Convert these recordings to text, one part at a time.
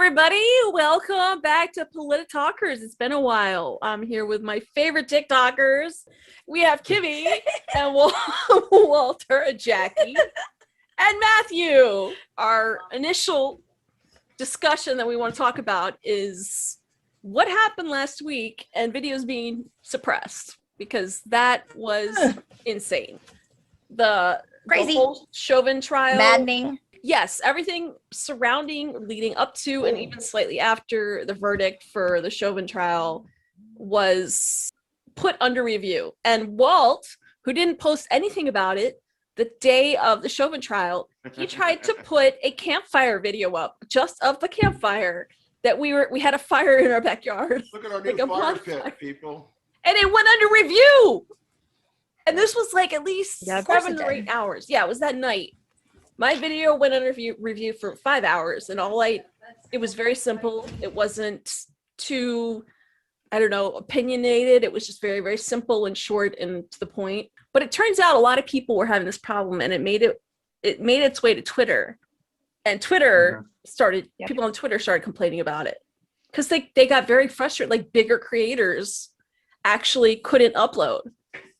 everybody. Welcome back to Politalkers. It's been a while. I'm here with my favorite TikTokers. We have Kimmy and Walter and Jackie and Matthew. Our initial discussion that we want to talk about is what happened last week and videos being suppressed, because that was insane. Crazy. The whole Chauvin trial. Maddening. Yes, everything surrounding, leading up to, and even slightly after the verdict for the Chauvin trial was put under review. And Walt, who didn't post anything about it the day of the Chauvin trial, he tried to put a campfire video up, just of the campfire, that we had a fire in our backyard. Look at our new fire pit, people. And it went under review. And this was like at least 7 or 8 hours. Yeah, it was that night. My video went under review for 5 hours, and it was very simple. It wasn't too, opinionated. It was just very, very simple and short and to the point. But it turns out a lot of people were having this problem, and it made its way to Twitter. And Twitter people on Twitter started complaining about it. Because they got very frustrated, like bigger creators actually couldn't upload.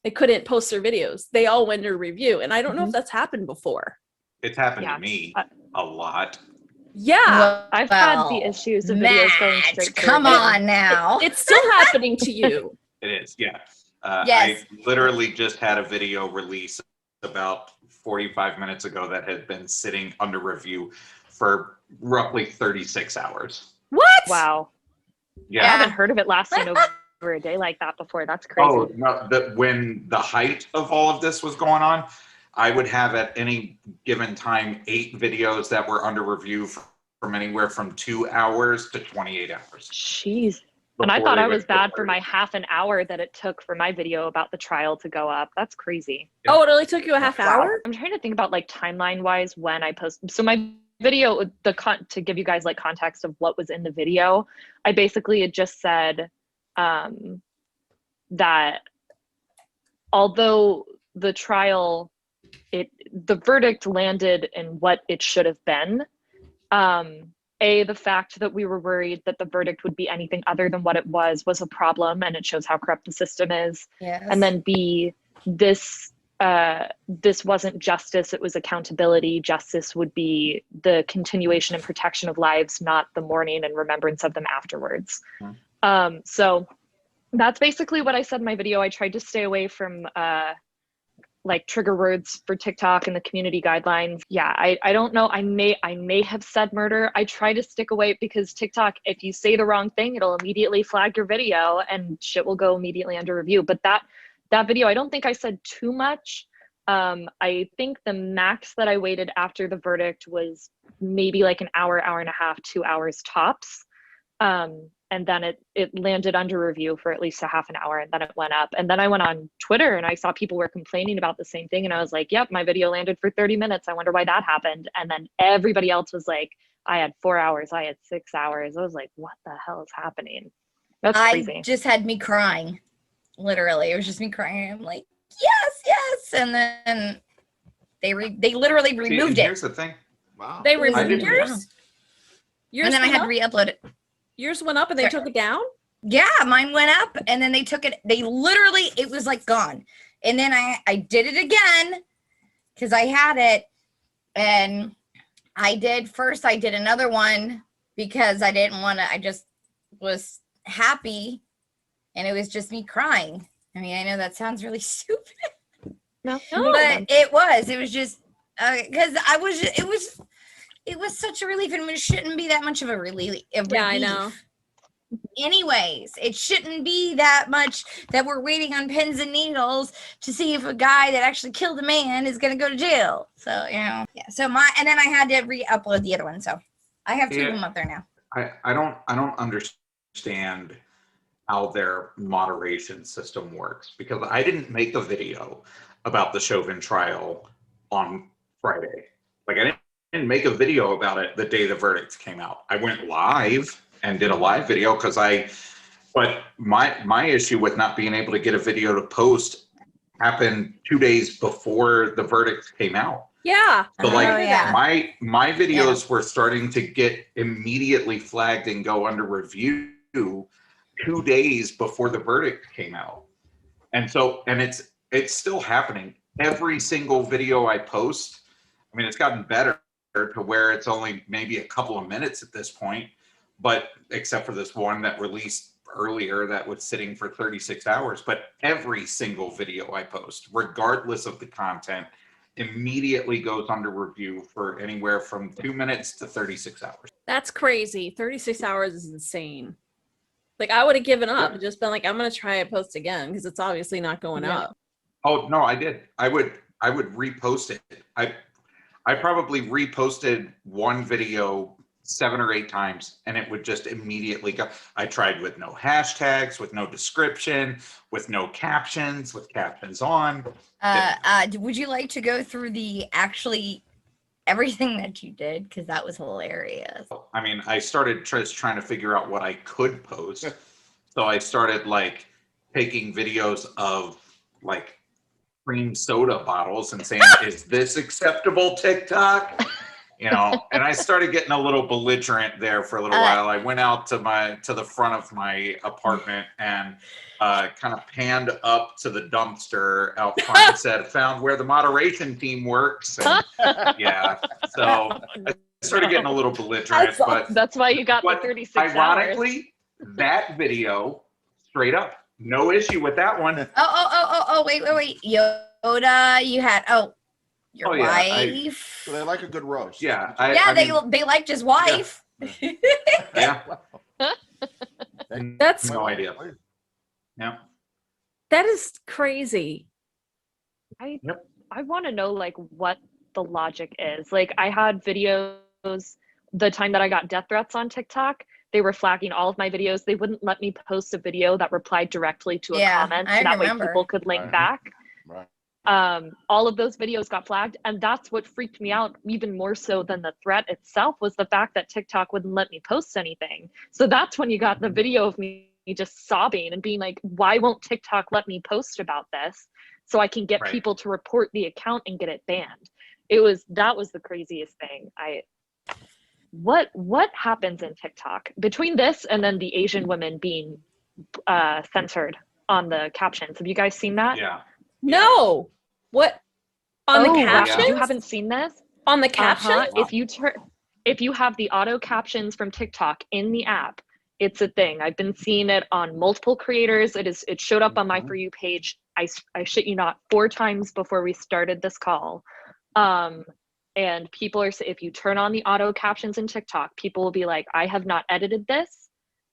They couldn't post their videos. They all went under review. And I don't know if that's happened before. It's happened to me a lot. Yeah. Well, I've had the issues of videos going straight to Come on now. It's still happening to you. It is, yeah. Yes. I literally just had a video release about 45 minutes ago that had been sitting under review for roughly 36 hours. What? Wow. Yeah. I haven't heard of it lasting over a day like that before. That's crazy. Oh, no, when the height of all of this was going on, I would have at any given time 8 videos that were under review from anywhere from 2 hours to 28 hours. Jeez. And I thought I was bad for my half an hour that it took for my video about the trial to go up. That's crazy. Yeah. Oh, it only took you a half hour? I'm trying to think about like timeline wise when I post. So my video, to give you guys like context of what was in the video, I basically had just said that although the trial, the verdict landed in what it should have been. The fact that we were worried that the verdict would be anything other than what it was a problem, and it shows how corrupt the system is. Yes. And then B, this wasn't justice, it was accountability. Justice would be the continuation and protection of lives, not the mourning and remembrance of them afterwards. So that's basically what I said in my video. I tried to stay away from like trigger words for TikTok and the community guidelines. Yeah, I don't know. I may have said murder. I try to stick away because TikTok, if you say the wrong thing, it'll immediately flag your video and shit will go immediately under review. But that video, I don't think I said too much. I think the max that I waited after the verdict was maybe like an hour, hour and a half, 2 hours tops. And then it landed under review for at least a half an hour, and then it went up. And then I went on Twitter and I saw people were complaining about the same thing. And I was like, yep, my video landed for 30 minutes. I wonder why that happened. And then everybody else was like, I had 4 hours, I had 6 hours. I was like, what the hell is happening? That's crazy. Just had me crying. Literally, it was just me crying. I'm like, yes. And then they literally removed it. Here's the thing. Wow. They removed yours? And then I had to re-upload it. Yours went up and they took it down? Yeah, mine went up and then they took it. They literally, it was like gone. And then I did it again because I had it. And I did another one because I didn't want to, I just was happy and it was just me crying. I mean, I know that sounds really stupid. No. But it was just, because it was such a relief, and it shouldn't be that much of a relief. Yeah, I know. Anyways, it shouldn't be that much that we're waiting on pins and needles to see if a guy that actually killed a man is going to go to jail. So, yeah. So and then I had to re-upload the other one. So I have 2 of them up there now. I don't understand how their moderation system works, because I didn't make a video about the Chauvin trial on Friday. Like, I didn't make a video about it the day the verdict came out. I went live and did a live video but my issue with not being able to get a video to post happened 2 days before the verdict came out. Yeah. So like Oh, yeah. my videos were starting to get immediately flagged and go under review 2 days before the verdict came out. And it's still happening. Every single video I post, I mean, it's gotten better to where it's only maybe a couple of minutes at this point, but except for this one that released earlier that was sitting for 36 hours. But every single video I post, regardless of the content, immediately goes under review for anywhere from 2 minutes to 36 hours. That's crazy. 36 hours is insane. Like, I would have given up and just been like, I'm going to try and post again because it's obviously not going up. Oh, no, I did. I would repost it. I probably reposted one video 7 or 8 times and it would just immediately go. I tried with no hashtags, with no description, with no captions, with captions on. Would you like to go through the everything that you did? Because that was hilarious. I mean, I started just trying to figure out what I could post. So I started like taking videos of like cream soda bottles and saying, is this acceptable TikTok? You know, and I started getting a little belligerent there for a little while. I went out to the front of my apartment and kind of panned up to the dumpster out front and said, found where the moderation team works. And yeah, so I started getting a little belligerent. But that's why you got the 36 hours. Ironically, that video, straight up, no issue with that one. Wait. Yoda, you had, your wife. So they like a good roast. Yeah. They liked his wife. Yeah. That's no idea. Yeah. That is crazy. I want to know like what the logic is. Like, I had videos the time that I got death threats on TikTok. They were flagging all of my videos. They wouldn't let me post a video that replied directly to a comment, so that way people could link back. Right. All of those videos got flagged, and that's what freaked me out even more so than the threat itself, was the fact that TikTok wouldn't let me post anything. So that's when you got the video of me just sobbing and being like, why won't TikTok let me post about this so I can get people to report the account and get it banned? That was the craziest thing. What happens in TikTok between this and then the Asian women being censored on the captions? Have you guys seen that? Yeah. No. What? On the captions? Wow. You haven't seen this? On the captions? Wow. If you have the auto captions from TikTok in the app, it's a thing. I've been seeing it on multiple creators. It showed up on my For You page. I shit you not, 4 times before we started this call. And people are, if you turn on the auto captions in TikTok, people will be like, I have not edited this.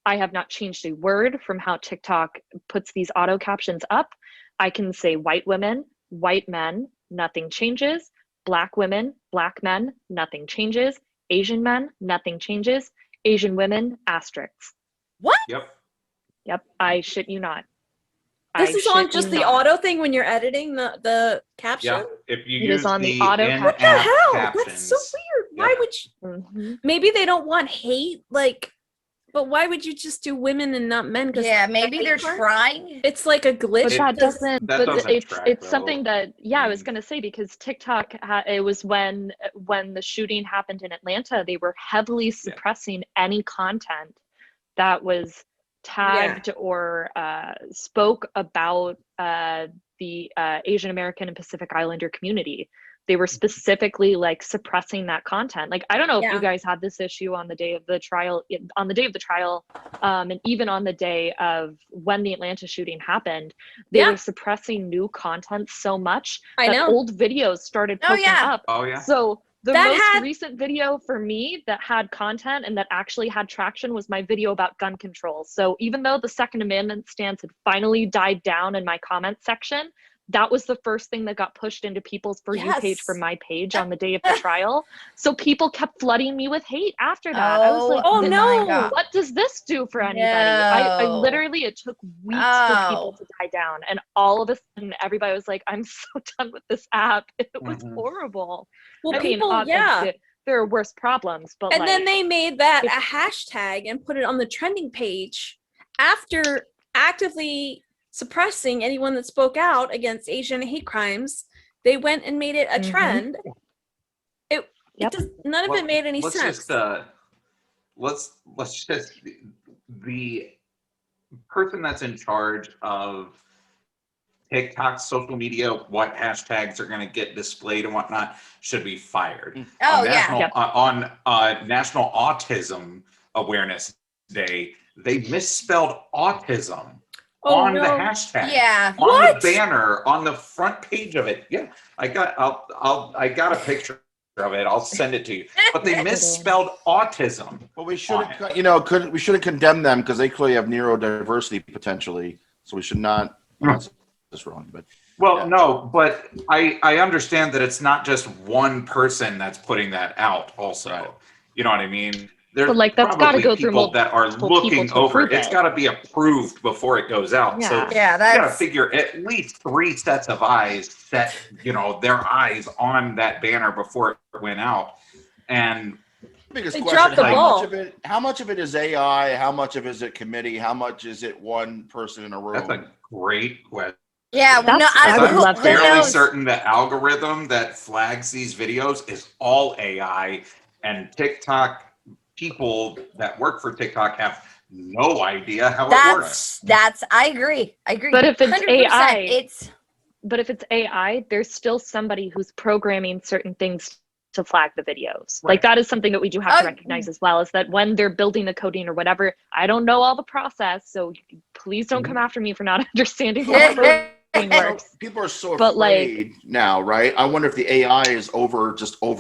I have not changed a word from how TikTok puts these auto captions up. I can say white women, white men, nothing changes. Black women, black men, nothing changes. Asian men, nothing changes. Asian women, asterisks. What? Yep. I shit you not. This is on just the auto thing when you're editing the caption? Yeah. If you It use is on the the auto in-app What the hell? captions, That's so weird. Why would you? Maybe they don't want hate, like, but why would you just do women and not men? Yeah, maybe they're trying. It's like a glitch. But that doesn't. That But doesn't track, it's though. something that I was gonna say, because TikTok it was when the shooting happened in Atlanta, they were heavily suppressing any content that was tagged or spoke about the Asian American and Pacific Islander community. They were specifically like suppressing that content. Like, I don't know if you guys had this issue on the day of the trial, and even on the day of when the Atlanta shooting happened, they were suppressing new content so much that old videos started poking up. Oh yeah. So the most recent video for me that had content and that actually had traction was my video about gun control. So even though the Second Amendment stance had finally died down in my comment section, that was the first thing that got pushed into people's For You page from my page on the day of the trial. So people kept flooding me with hate after that. I was like, oh no, what does this do for anybody? I literally, it took weeks for people to die down. And all of a sudden, everybody was like, I'm so done with this app. It was horrible. Well, I mean, there are worse problems, but and then they made that a hashtag and put it on the trending page after actively suppressing anyone that spoke out against Asian hate crimes. They went and made it a trend, Yep. None of it made any sense. Let's just the person that's in charge of TikTok, social media, what hashtags are going to get displayed and whatnot should be fired. Oh, On National Autism Awareness Day, they misspelled autism on the hashtag. Yeah. On the banner, on the front page of it. Yeah, I got a picture of it. I'll send it to you. But they misspelled autism. Well, we should have, we should have condemned them because they clearly have neurodiversity potentially. So we should not. That's wrong, but no, but I understand that it's not just one person that's putting that out. Also, right. You know what I mean? There's But like that's got to go through people that are looking over it. It's got to be approved before it goes out. Yeah. So you got to figure at least 3 sets of eyes set, their eyes on that banner before it went out. And biggest they question: dropped the ball. How much of it is AI? How much of it is it committee? How much is it one person in a room? That's a great question. Yeah, I'm fairly certain the algorithm that flags these videos is all AI, and TikTok people that work for TikTok have no idea how it works. I agree. But if it's 100%, AI, but if it's AI, there's still somebody who's programming certain things to flag the videos. Right. Like that is something that we do have to recognize as well, is that when they're building the coding or whatever, I don't know all the process, so please don't come after me for not understanding how coding works. People are so afraid now, right? I wonder if the AI is over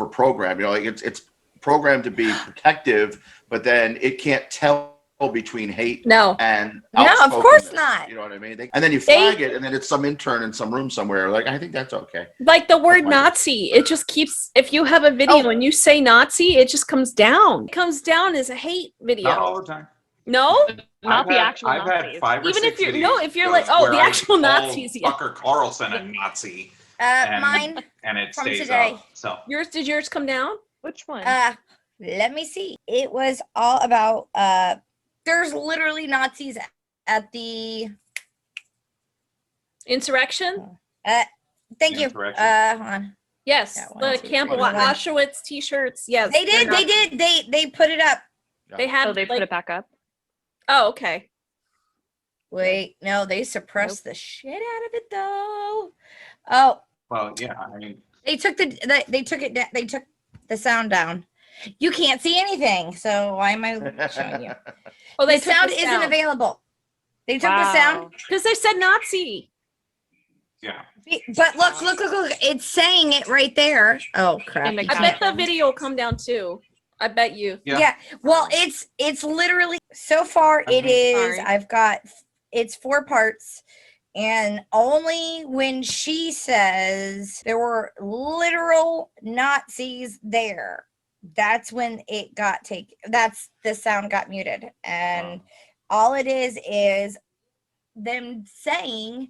programmed. It's programmed to be protective, but then it can't tell between hate and of course not. You know what I mean? And then you flag it, and then it's some intern in some room somewhere. Like, I think that's okay. Like the word Nazi, it just keeps, if you have a video and you say Nazi, it just comes down. It comes down as a hate video. Not all the time. No? Not the actual I've Nazis. had 5 or Even 6 if you're, videos if you're like, the actual Nazis. Tucker Carlson a Nazi. Mine. And it from stays today. up. So Did yours come down? Which one? Let me see. It was all about there's literally Nazis at the insurrection. Thank you. Hold on. Yes, the Camp Auschwitz T-shirts. Yes, they did. They put it up. They had. They put it back up. Oh, okay. Wait, no, they suppressed the shit out of it though. Oh. Well, yeah. I mean, they took the sound down. You can't see anything, so why am I showing you? Well, the sound isn't available. They took the sound because they said Nazi. Yeah. But look! It's saying it right there. Oh crap! I bet the video will come down too. I bet you. Yeah. Well, it's literally so far. It is. Sorry. It's 4 parts. And only when she says there were literal Nazis there, that's when it got taken. That's the sound got muted. And all it is them saying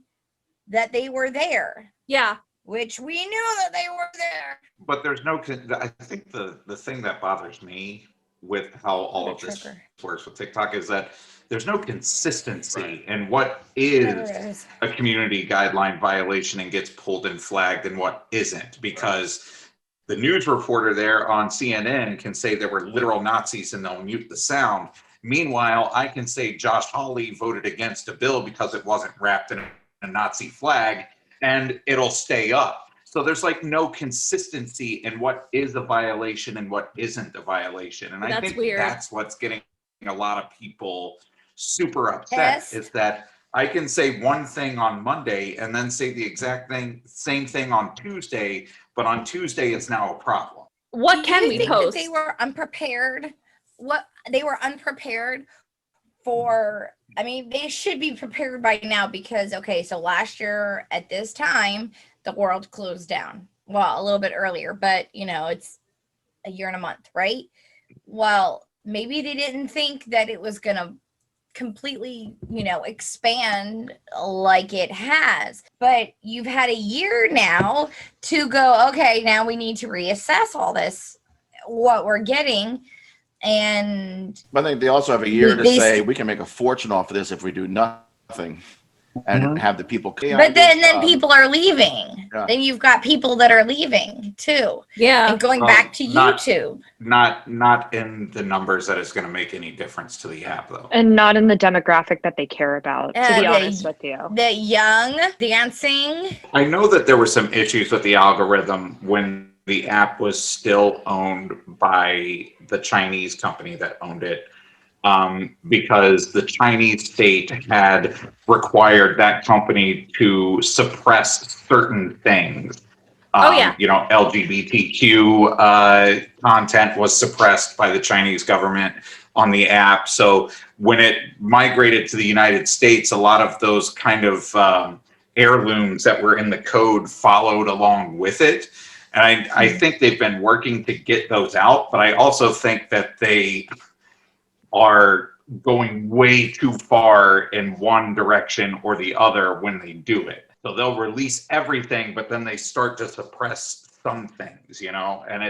that they were there. Yeah. Which we knew that they were there. But there's no, I think the thing that bothers me with how all of this works with TikTok is that there's no consistency in what is a community guideline violation and gets pulled and flagged and what isn't, because the news reporter there on CNN can say there were literal Nazis and they'll mute the sound. Meanwhile, I can say Josh Hawley voted against a bill because it wasn't wrapped in a Nazi flag and it'll stay up. So there's like no consistency in what is a violation and what isn't a violation. And I think that's what's getting a lot of people super upset is that I can say one thing on Monday and then say the exact same thing on Tuesday, but on Tuesday it's now a problem. What can we post? They were unprepared. They were unprepared for. I mean, they should be prepared by now because so last year at this time the world closed down. Well, a little bit earlier, but it's a year and a month, right? Well, maybe they didn't think that it was gonna completely expand like it has, but you've had a year now to go, okay, now we need to reassess all this, what we're getting. And I think they also have a year to say we can make a fortune off of this if we do nothing. and have the people. But then people are leaving. Yeah. Then you've got people that are leaving too. Yeah. And going back to YouTube. Not in the numbers that it's going to make any difference to the app, though. And not in the demographic that they care about, to be honest with you. The young dancing. I know that there were some issues with the algorithm when the app was still owned by the Chinese company that owned it, because the Chinese state had required that company to suppress certain things. You know, LGBTQ content was suppressed by the Chinese government on the app. So when it migrated to the United States, a lot of those kind of heirlooms that were in the code followed along with it. And I think they've been working to get those out, but I also think that they are going way too far in one direction or the other when they do it. So they'll release everything, but then they start to suppress some things, you know, and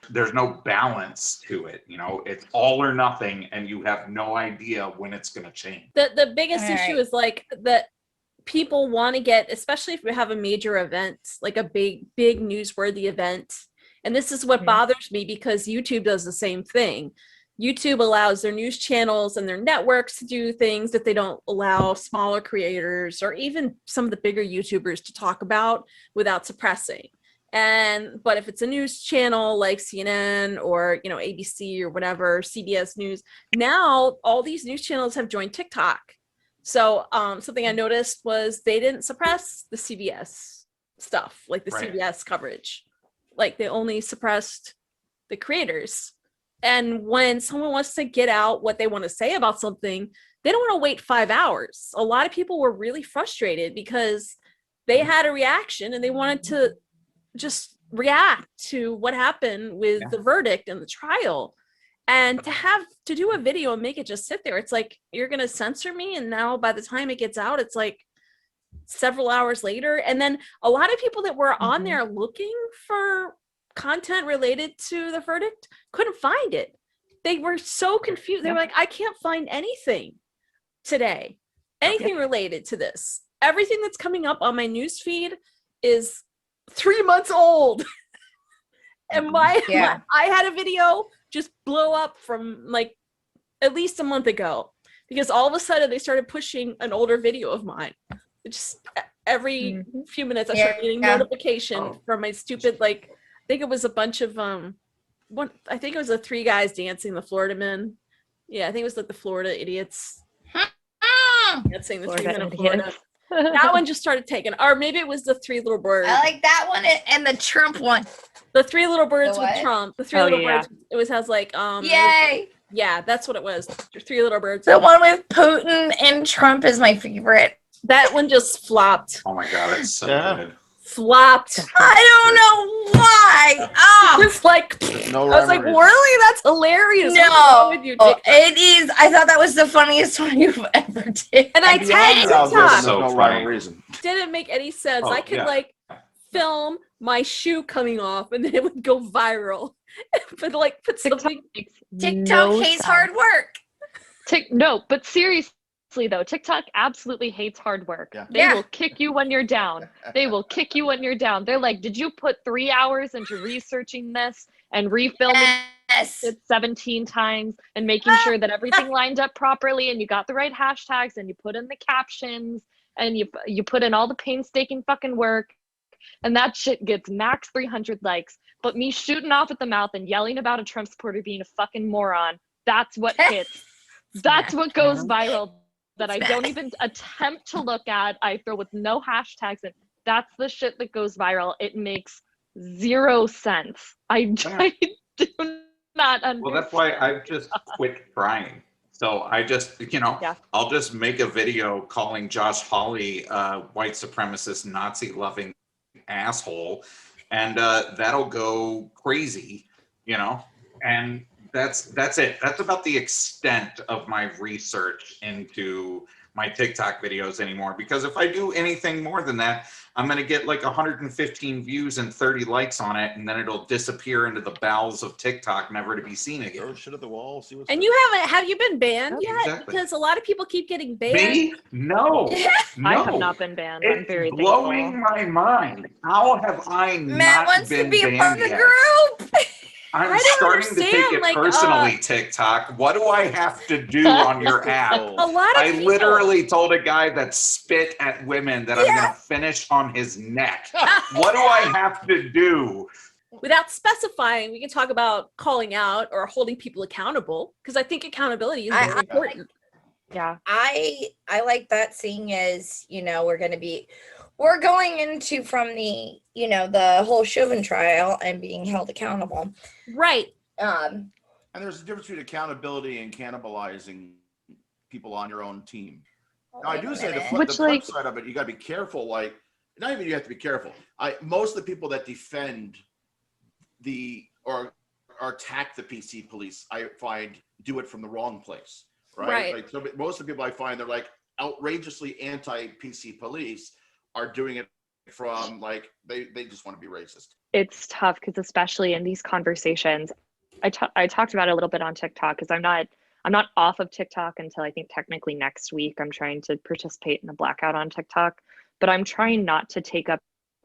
there's no balance to it, you know, it's all or nothing, and you have no idea when it's going to change. The biggest issue is like that people want to get, especially if we have a major event, like a big newsworthy event. And this is what bothers me, because YouTube does the same thing. YouTube allows their news channels and their networks to do things that they don't allow smaller creators or even some of the bigger YouTubers to talk about without suppressing. But if it's a news channel like CNN or, you know, ABC or whatever, CBS News, now all these news channels have joined TikTok. So something I noticed was they didn't suppress the CBS stuff, like the CBS coverage. Like they only suppressed the creators. And when someone wants to get out what they want to say about something, they don't want to wait 5 hours. A lot of people were really frustrated because they had a reaction and they wanted to just react to what happened with the verdict and the trial. And to do a video and make it just sit there, it's like, you're going to censor me. And now by the time it gets out, it's like several hours later. And then a lot of people that were on there looking for content related to the verdict couldn't find it. They were so confused. They were like, I can't find anything today, anything related to this. Everything that's coming up on my news feed is 3 months old. And I had a video just blow up from like at least a month ago, because all of a sudden they started pushing an older video of mine. It just every few minutes I started getting notification from my stupid, like, I think it was a bunch of I think it was the 3 guys dancing the Florida men. Yeah, I think it was like the Florida idiots dancing the 3 men of Florida. That one just started taking, or maybe it was the 3 little birds. I like that one and the Trump one. The 3 little birds with Trump. The 3 little birds. It has like yay. Yeah, that's what it was. 3 little birds. The one with Putin and Trump is my favorite. That one just flopped. Oh my god, it's so good. Flopped. I don't know why. It was like, No, I was like, really? That's hilarious. No, it is. I thought that was the funniest one you've ever did. And I tagged TikTok. No rhyme or reason. Didn't make any sense. I could like film my shoe coming off and then it would go viral. But like put something. TikTok hates hard work. No, but seriously though, TikTok absolutely hates hard work. They will kick you when you're down. They will kick you when you're down. They're like, did you put 3 hours into researching this and refilming it 17 times and making sure that everything lined up properly and you got the right hashtags and you put in the captions and you put in all the painstaking fucking work, and that shit gets max 300 likes. But me shooting off at the mouth and yelling about a Trump supporter being a fucking moron, that's what hits. That's what goes viral. That I don't even attempt to look at. I throw with no hashtags in. That's the shit that goes viral. It makes 0 sense. I do not understand. Well, that's why I've just quit trying. So I just, I'll just make a video calling Josh Hawley a white supremacist, Nazi-loving asshole, and that'll go crazy, and that's it. That's about the extent of my research into my TikTok videos anymore, because if I do anything more than that, I'm going to get like 115 views and 30 likes on it, and then it'll disappear into the bowels of TikTok, never to be seen again. Throw shit at the wall, see what's And there. you have you been banned yet? Exactly. Because a lot of people keep getting banned. Me? No. No. I have not been banned. I'm It's very blowing thankful. my mind. How have I Matt not wants been to be a banned part of the yet? group. I'm I don't starting to take understand, it like, personally, TikTok. What do I have to do on your app? A lot of I people, literally told a guy that spit at women that I'm going to finish on his neck. What do I have to do? without specifying, we can talk about calling out or holding people accountable, because I think accountability is very important. Yeah. I like that, seeing as, you know, we're going into from the, you know, the whole Chauvin trial and being held accountable. Right. And there's a difference between accountability and cannibalizing people on your own team. Now, I do say the flip side of it, you got to be careful. Like, not even you have to be careful. Most of the people that defend or attack the PC police, I find, do it from the wrong place. Right. Like, so most of the people I find, they're like outrageously anti-PC police, are doing it from like they just want to be racist. It's tough because especially in these conversations, I talked about it a little bit on TikTok, because I'm not off of TikTok until I think technically next week. I'm trying to participate in a blackout on TikTok, but I'm trying not to take up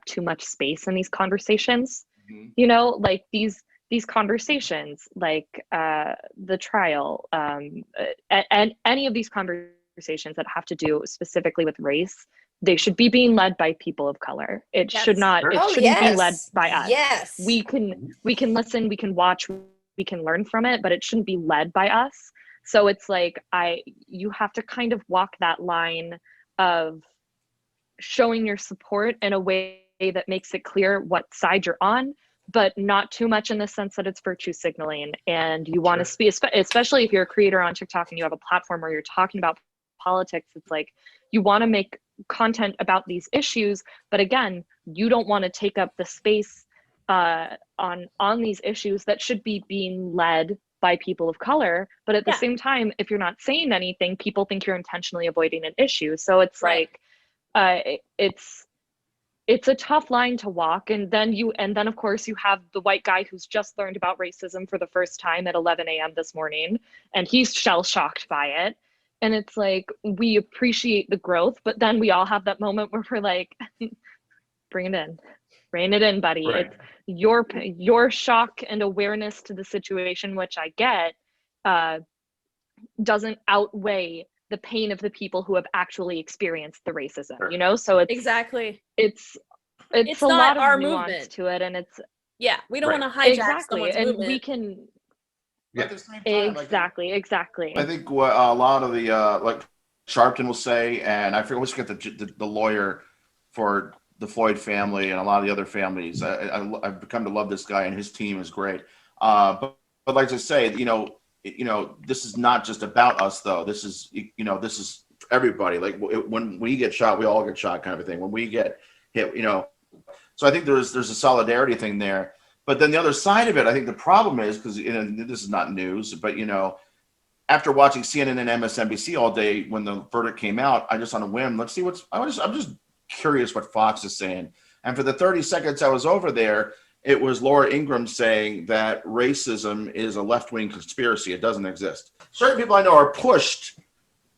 too much space in these conversations. Mm-hmm. You know, like these conversations, like the trial, and any of these conversations that have to do specifically with race, they should be being led by people of color. It should not. It shouldn't be led by us. Yes. We can listen, we can watch, we can learn from it, but it shouldn't be led by us. So it's like you have to kind of walk that line of showing your support in a way that makes it clear what side you're on, but not too much in the sense that it's virtue signaling. And you want to speak, especially if you're a creator on TikTok and you have a platform where you're talking about politics, it's like you want to make content about these issues, but again, you don't want to take up the space on these issues that should be being led by people of color. But at the same time, if you're not saying anything, people think you're intentionally avoiding an issue. So it's like it's a tough line to walk. And then of course you have the white guy who's just learned about racism for the first time at 11 a.m. this morning, and he's shell-shocked by it. And it's like, we appreciate the growth, but then we all have that moment where we're like, bring it in, rein it in, buddy. Right. Your shock and awareness to the situation, which I get, doesn't outweigh the pain of the people who have actually experienced the racism, you know? So it's it's a lot of nuance to it, and it's we don't want to hijack someone's and movement. we can At the same time, exactly. I think what a lot of the like Sharpton will say, and I forget the lawyer for the Floyd family and a lot of the other families. I've become to love this guy, and his team is great. But like I say, you know, this is not just about us, though. This is everybody. Like when we get shot, we all get shot, kind of a thing. When we get hit, you know. So I think there's a solidarity thing there. But then the other side of it, I think the problem is, because this is not news, but after watching CNN and MSNBC all day when the verdict came out, I just on a whim, let's see I'm just curious what Fox is saying. And for the 30 seconds I was over there, it was Laura Ingraham saying that racism is a left-wing conspiracy. It doesn't exist. Certain people I know are pushed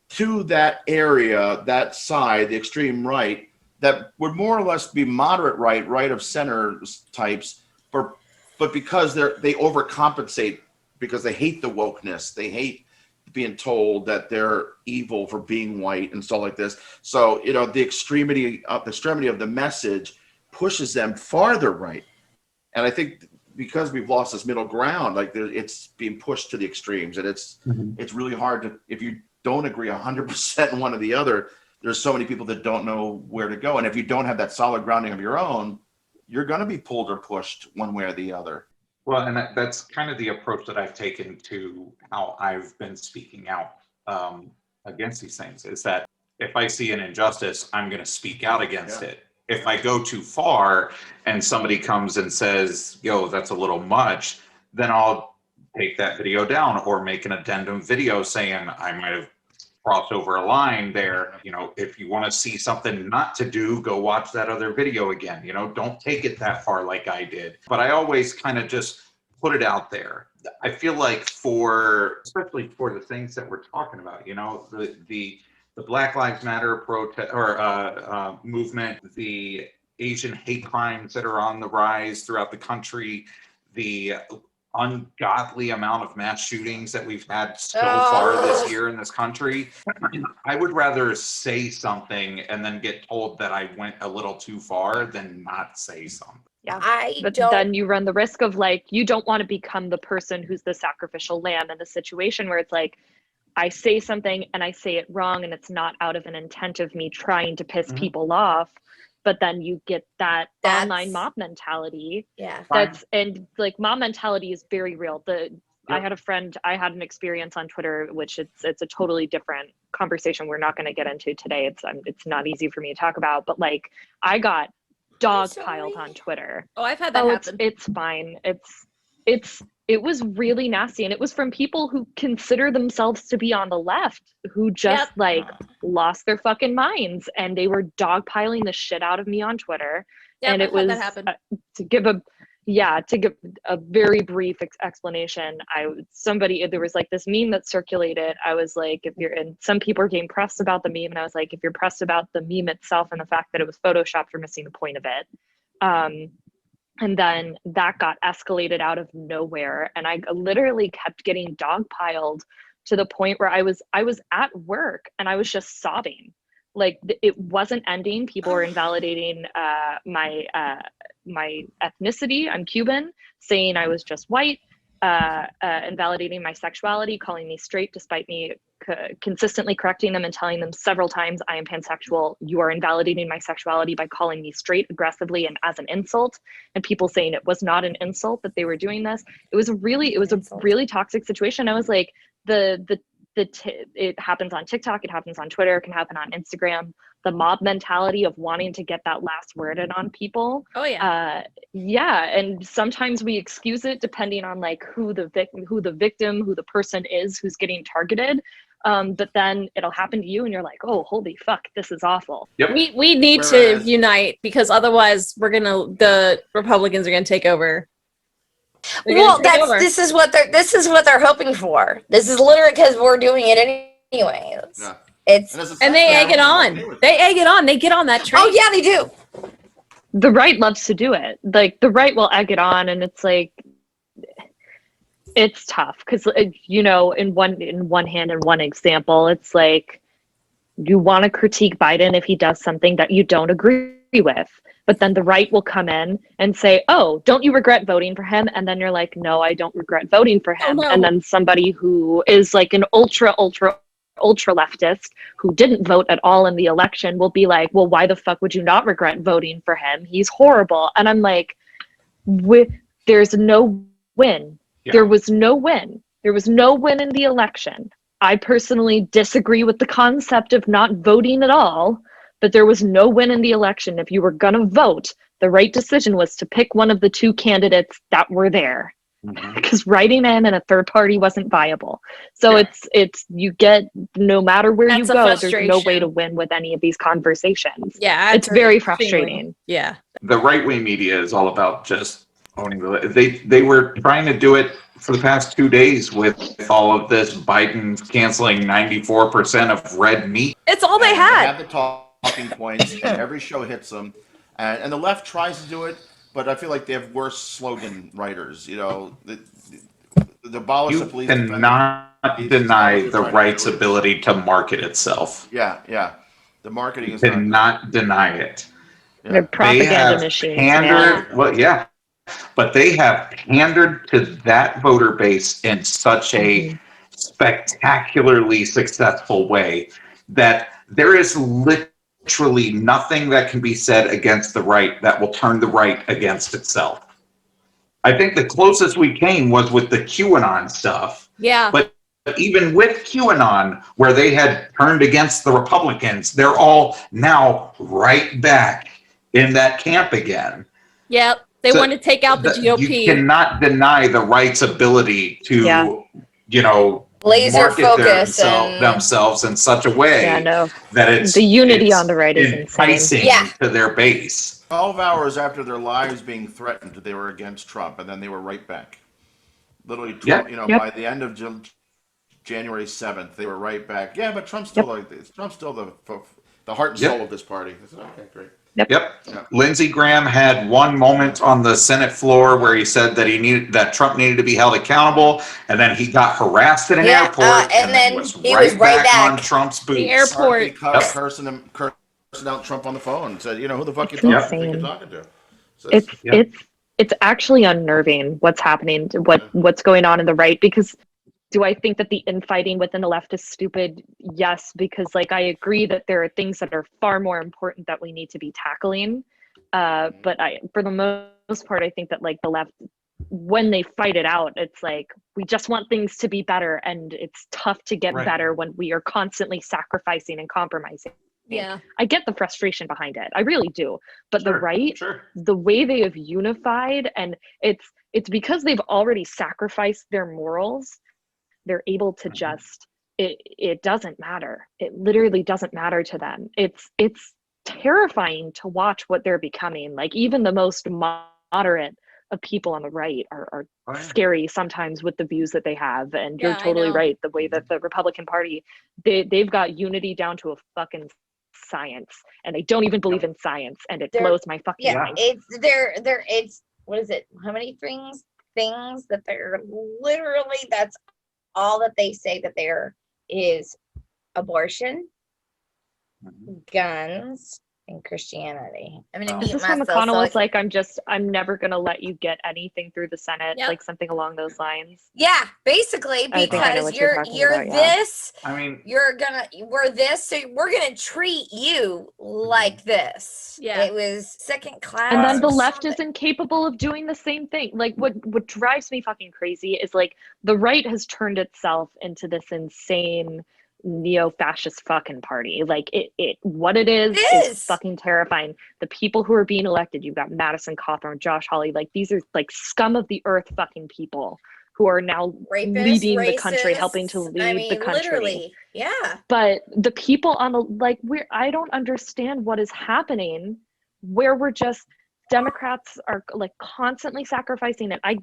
to that area, that side, the extreme right, that would more or less be moderate right of center types, but because they overcompensate, because they hate the wokeness, they hate being told that they're evil for being white and stuff like this. So the extremity of the message pushes them farther right. And I think because we've lost this middle ground, like it's being pushed to the extremes, and it's really hard to, if you don't agree 100% in one or the other, there's so many people that don't know where to go. And if you don't have that solid grounding of your own, you're going to be pulled or pushed one way or the other. Well, and that's kind of the approach that I've taken to how I've been speaking out against these things, is that if I see an injustice, I'm going to speak out against it. If I go too far and somebody comes and says, yo, that's a little much, then I'll take that video down or make an addendum video saying I might have cross over a line there. You know, if you want to see something not to do, go watch that other video again. You know, don't take it that far like I did. But I always kind of just put it out there. I feel like especially for the things that we're talking about, you know, the Black Lives Matter protest or movement, the Asian hate crimes that are on the rise throughout the country, the ungodly amount of mass shootings that we've had so far this year in this country. I would rather say something and then get told that I went a little too far than not say something. Yeah, but then you run the risk of like, you don't want to become the person who's the sacrificial lamb in the situation where it's like, I say something and I say it wrong and it's not out of an intent of me trying to piss people off. But then you get that's online mob mentality. Yeah. And like mob mentality is very real. I had a friend, I had an experience on Twitter, which it's a totally different conversation we're not going to get into today. It's not easy for me to talk about, but like I got dogpiled on Twitter. Oh, I've had that happen. It's fine. It was really nasty, and it was from people who consider themselves to be on the left, who just like lost their fucking minds, and they were dogpiling the shit out of me on Twitter. And it was to give a very brief explanation. There was like this meme that circulated. I was like, and some people are getting pressed about the meme, and I was like, if you're pressed about the meme itself and the fact that it was photoshopped, you're missing the point of it. And then that got escalated out of nowhere. And I literally kept getting dogpiled to the point where I was at work and I was just sobbing. Like it wasn't ending. People were invalidating my ethnicity. I'm Cuban, saying I was just white, invalidating my sexuality, calling me straight despite me consistently correcting them and telling them several times I am pansexual. You are invalidating my sexuality by calling me straight aggressively and as an insult, and people saying it was not an insult that they were doing this. It was a really toxic situation. I was like, it happens on TikTok, it happens on Twitter, it can happen on Instagram. The mob mentality of wanting to get that last word in on people. Oh yeah. And sometimes we excuse it depending on like who the victim, who the person is who's getting targeted. But then it'll happen to you and you're like, oh, holy fuck, this is awful. Yep. We need to unite, because otherwise the Republicans are gonna take over. Well, this is what they're hoping for. This is literally because we're doing it anyways. Yeah. And they egg it on. They egg it on. They get on that train. Oh yeah, they do. The right loves to do it. Like the right will egg it on, and it's like it's tough because you know, in one hand and one example, it's like you want to critique Biden if he does something that you don't agree with. But then the right will come in and say, oh, don't you regret voting for him? And then you're like, no, I don't regret voting for him. Oh, no. And then somebody who is like an ultra leftist who didn't vote at all in the election will be like, well, why the fuck would you not regret voting for him? He's horrible. And I'm like, there's no win. Yeah. There was no win. There was no win in the election. I personally disagree with the concept of not voting at all. But there was no win in the election. If you were going to vote, the right decision was to pick one of the two candidates that were there, because writing in and a third party wasn't viable. So it's you get, no matter where you go, there's no way to win with any of these conversations. Yeah, it's very frustrating. Yeah, the right-wing media is all about just owning they were trying to do it for the past 2 days with all of this Biden canceling 94% of red meat. It's all they had. They have the talking points, and every show hits them, and the left tries to do it, but I feel like they have worse slogan writers. You know, the abolish the police. You cannot deny the right's ability to market itself. Yeah. The marketing is cannot deny it. Yeah. They're propaganda machines. But they have pandered to that voter base in such a spectacularly successful way that there is literally nothing that can be said against the right that will turn the right against itself. I think the closest we came was with the QAnon stuff. Yeah. But even with QAnon, where they had turned against the Republicans, they're all now right back in that camp again. Yep. They want to take out the GOP. You cannot deny the right's ability to, laser market focus themselves in such a way that it's the unity on the right is enticing insane. to their base. 12 hours after their lives being threatened, they were against Trump, and then they were right back. Literally, Trump, by the end of January 7th, they were right back. Yeah, but Trump's still the heart and soul of this party. I said, okay, great. Yep. Lindsey Graham had one moment on the Senate floor where he said that Trump needed to be held accountable, and then he got harassed at an airport, and then he was right back on Trump's boots. The airport. Cursing out Trump on the phone and said, who the fuck you talking to? So it's actually unnerving what's happening, what's going on in the right, because do I think that the infighting within the left is stupid? Yes, because I agree that there are things that are far more important that we need to be tackling. But for the most part, I think that the left, when they fight it out, it's we just want things to be better, and it's tough to get better when we are constantly sacrificing and compromising. Yeah, I get the frustration behind it. I really do. But the right, the way they have unified, and it's because they've already sacrificed their morals. They're able to just, it doesn't matter. It literally doesn't matter to them. It's terrifying to watch what they're becoming. Even the most moderate of people on the right are scary sometimes with the views that they have. And you're totally right. The way that the Republican Party, they've got unity down to a fucking science, and they don't even believe in science, and it blows my fucking mind. It's what is it? How many things that they're literally, that's all that they say that there is: abortion, guns, and Christianity. I'm gonna Is this when McConnell was I'm never gonna let you get anything through the Senate, something along those lines? Yeah, basically, because you're this. I mean, we're this, so we're gonna treat you like this. Yeah, it was second class. And then the left is incapable of doing the same thing. What drives me fucking crazy is the right has turned itself into this insane neo-fascist fucking party. What it is fucking terrifying. The people who are being elected, you've got Madison Cawthorn, Josh Hawley, these are scum of the earth fucking people who are now leading the country, helping to lead the country. Literally, yeah. But the people on the I don't understand what is happening, where we're just Democrats are constantly sacrificing it. I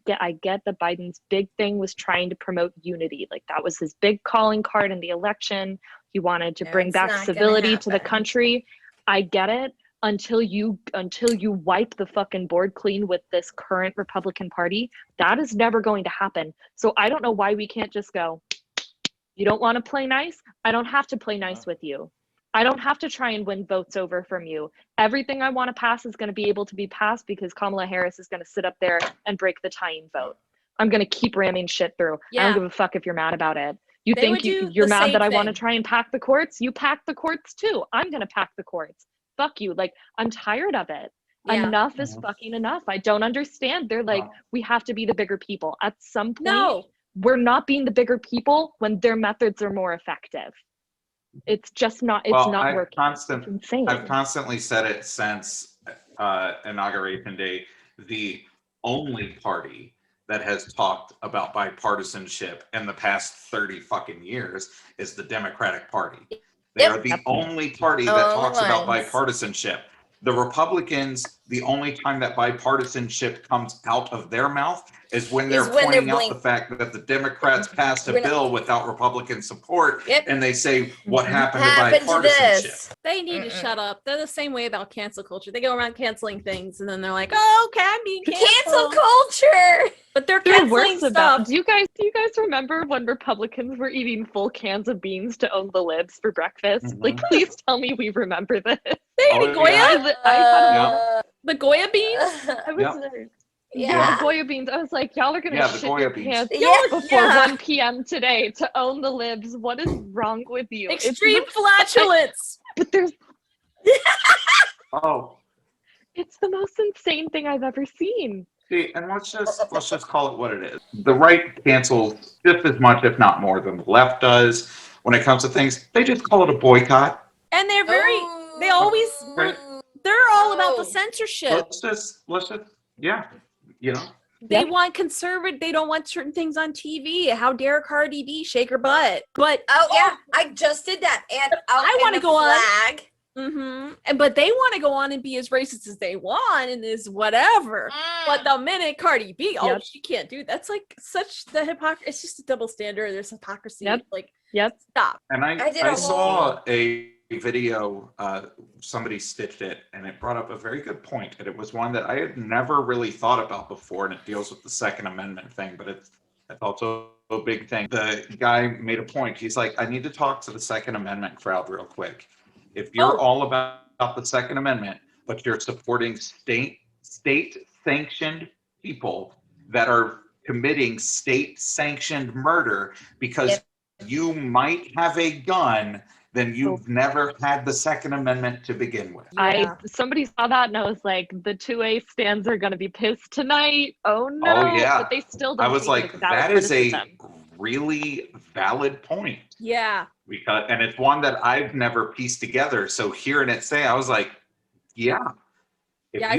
get that Biden's big thing was trying to promote unity. That was his big calling card in the election. He wanted to bring back civility to the country. I get it, until you wipe the fucking board clean with this current Republican Party. That is never going to happen. So I don't know why we can't just go, you don't want to play nice? I don't have to play nice with you. I don't have to try and win votes over from you. Everything I want to pass is going to be able to be passed because Kamala Harris is going to sit up there and break the tying vote. I'm going to keep ramming shit through. I don't give a fuck if you're mad about it. You think you're mad that I want to try and pack the courts? You pack the courts too. I'm going to pack the courts. Fuck you. I'm tired of it. Yeah. Enough is fucking enough. I don't understand. They're we have to be the bigger people. At some point, we're not being the bigger people when their methods are more effective. It's just not, not working. It's insane. I've constantly said it since Inauguration Day. The only party that has talked about bipartisanship in the past 30 fucking years is the Democratic Party. They are the only party that talks about bipartisanship. The Republicans, the only time that bipartisanship comes out of their mouth is when they're pointing out the fact that the Democrats passed a bill without Republican support, and they say, what happened to bipartisanship? They need to shut up. They're the same way about cancel culture. They go around canceling things, and then they're like, oh, okay, I'm being canceled. Cancel culture! But they're canceling stuff. Do you guys remember when Republicans were eating full cans of beans to own the libs for breakfast? Please tell me we remember this. They eat Goya? The Goya beans? I was the Goya beans. I was like, y'all are gonna shit your pants before 1 p.m. today to own the libs. What is wrong with you? Extreme flatulence. But there's it's the most insane thing I've ever seen. See, and let's just call it what it is. The right cancels just as much, if not more, than the left does. When it comes to things, they just call it a boycott. And they're they're all about the censorship. Let's just, They want conservative. They don't want certain things on TV. How dare Cardi B shake her butt? But I just did that, and I want to go flag. on. But they want to go on and be as racist as they want and is whatever. But the minute Cardi B, she can't do that's like such the hypocrisy. It's just a double standard. There's hypocrisy. Stop. And I saw a video, somebody stitched it, and it brought up a very good point, and it was one that I had never really thought about before, and it deals with the Second Amendment thing, but it's also a big thing. The guy made a point. He's like, I need to talk to the Second Amendment crowd real quick. If you're all about the Second Amendment, but you're supporting state-sanctioned people that are committing state-sanctioned murder because you might have a gun, then you've never had the Second Amendment to begin with. Somebody saw that and I was like, the 2A stands are going to be pissed tonight. Oh no! Oh yeah, but they still don't. I was like, that is a really valid point. Yeah. Because, and it's one that I've never pieced together. So hearing it say, I was like, if you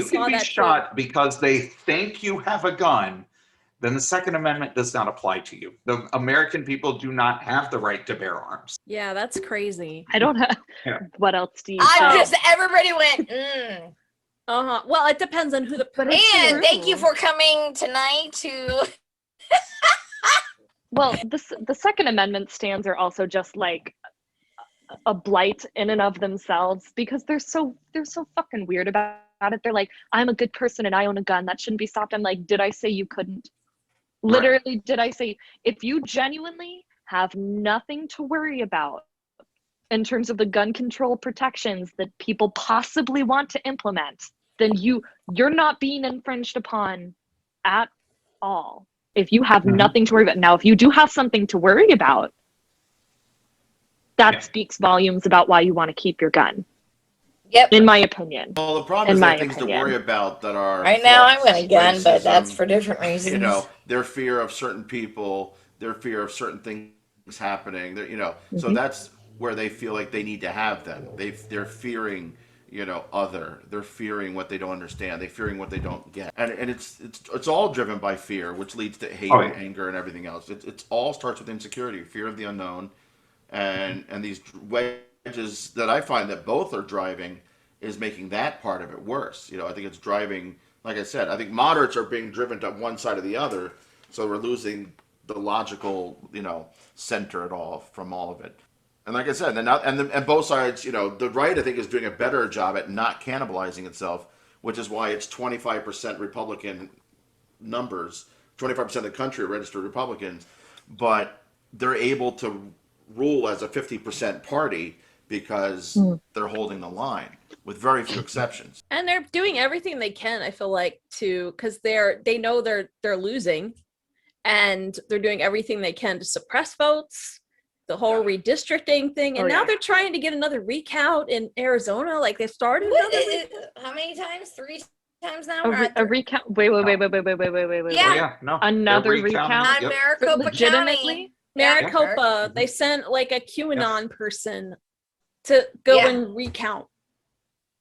can be shot because they think you have a gun, then the Second Amendment does not apply to you. The American people do not have the right to bear arms. Yeah, that's crazy. I don't have. What else do you Everybody went, Well, it depends on who the person is. And thank you for coming tonight to... Well, the Second Amendment stands are also just like a blight in and of themselves because they're so fucking weird about it. They're like, I'm a good person and I own a gun. That shouldn't be stopped. I'm like, did I say you couldn't? Literally, did I say, if you genuinely have nothing to worry about in terms of the gun control protections that people possibly want to implement, then you're not being infringed upon at all. If you have nothing to worry about. Now, if you do have something to worry about, that speaks volumes about why you want to keep your gun. Yep. In my opinion. Well, the problem is that things to worry about that are right now I want a gun, but that's for different reasons. You know, their fear of certain people, their fear of certain things happening. So that's where they feel like they need to have them. They're fearing, they're fearing what they don't understand. They're fearing what they don't get, and it's all driven by fear, which leads to hate, and anger, and everything else. It all starts with insecurity, fear of the unknown, and these wedges that I find that both are driving is making that part of it worse. I think it's driving, like I said, I think moderates are being driven to one side or the other, so we're losing the logical, center at all from all of it. And like I said, and both sides, the right I think is doing a better job at not cannibalizing itself, which is why it's 25% Republican numbers, 25% of the country are registered Republicans, but they're able to rule as a 50% party because they're holding the line with very few exceptions. And they're doing everything they can, I feel like, because they know they're losing, and they're doing everything they can to suppress votes, the whole redistricting thing, and now they're trying to get another recount in Arizona, like they started. How many times? 3 times now? A recount? Wait. Yeah. No. Another recount? On Maricopa County. Maricopa, they sent like a QAnon person to go and recount.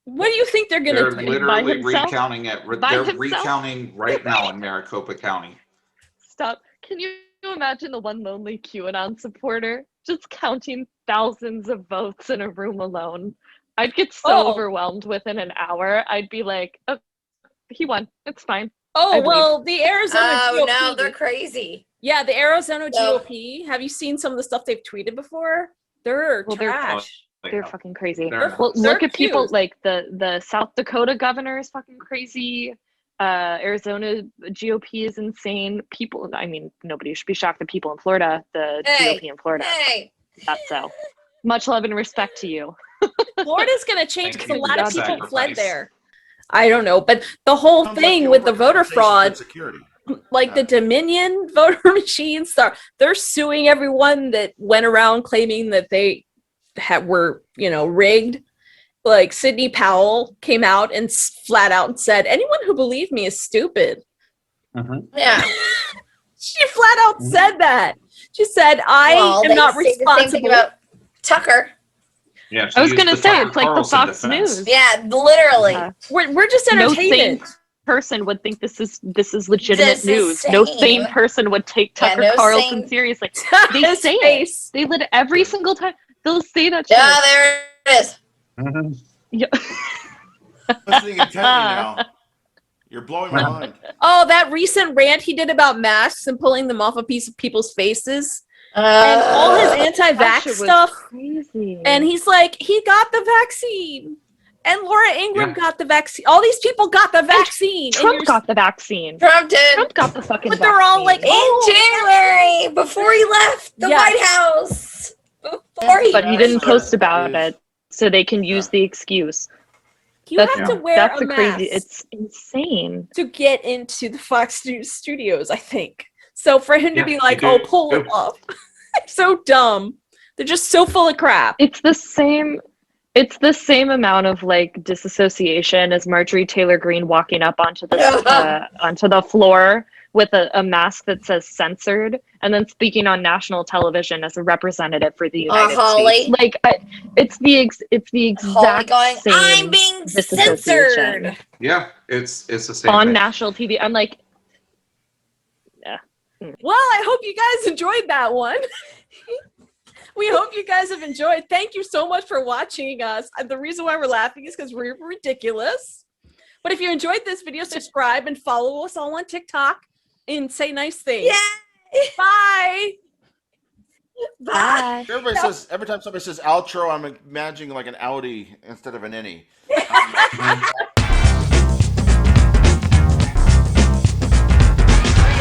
What do you think they're going to do? They're literally recounting it. They're recounting right now in Maricopa County. Stop. Can you imagine the one lonely QAnon supporter just counting thousands of votes in a room alone? I'd get so overwhelmed within an hour. I'd be like, oh, he won. It's fine. Well, the Arizona GOP. No, they're crazy. Yeah, the Arizona GOP. Have you seen some of the stuff they've tweeted before? They're trash. They're fucking crazy. Well, look at people like the South Dakota governor is fucking crazy. Arizona GOP is insane. People, I mean, nobody should be shocked that people in Florida, the GOP in Florida. That's so. Much love and respect to you. Florida's going to change because a lot of people fled there. I don't know, but the whole thing with the voter fraud, like the Dominion voter machines, they're suing everyone that went around claiming that they were, rigged. Like Sidney Powell came out and flat out said, anyone who believed me is stupid. Yeah. She flat out said that. She said, I am not responsible. The same thing about Tucker. Yeah, I was going to say, it's like the Fox News. Yeah, literally. We're just entertainment. person would think this is legitimate This is news. No sane sane. person would take Yeah, Tucker no Carlson sane- seriously. They His say face. it. They lit every single time. They'll say that shit. Yeah, there it is. Yeah. Listening intently now. You're blowing my mind. Oh, that recent rant he did about masks and pulling them off of people's faces. And all his That anti-vax shit was stuff. crazy. And he's like, he got the vaccine. And Laura Ingraham got the vaccine. All these people got the vaccine. Trump got the vaccine. Trump did. Trump got the fucking But vaccine. they're all like, In January, before he left the Yes. White House. Before he But he didn't post about it, so they can use the excuse. you That's- have to wear That's a a crazy. mask It's insane. to get into the Fox News studios, I think. So for him to Yeah, be you like, do. oh, pull it up. So dumb. They're just so full of crap. It's the same. It's the same amount of like disassociation as Marjorie Taylor Greene walking up onto the floor with a mask that says censored, and then speaking on national television as a representative for the United Holly. States. Like it's the Holly exact going, same. I'm being disassociation. censored. Yeah, it's the same On thing. national TV. I'm like, Well, I hope you guys enjoyed that one. We hope you guys have enjoyed. Thank you so much for watching us. And the reason why we're laughing is because we're ridiculous. But if you enjoyed this video, subscribe and follow us all on TikTok and say nice things. Yeah. Bye. Bye. Everybody says, every time somebody says outro, I'm imagining like an Audi instead of an innie.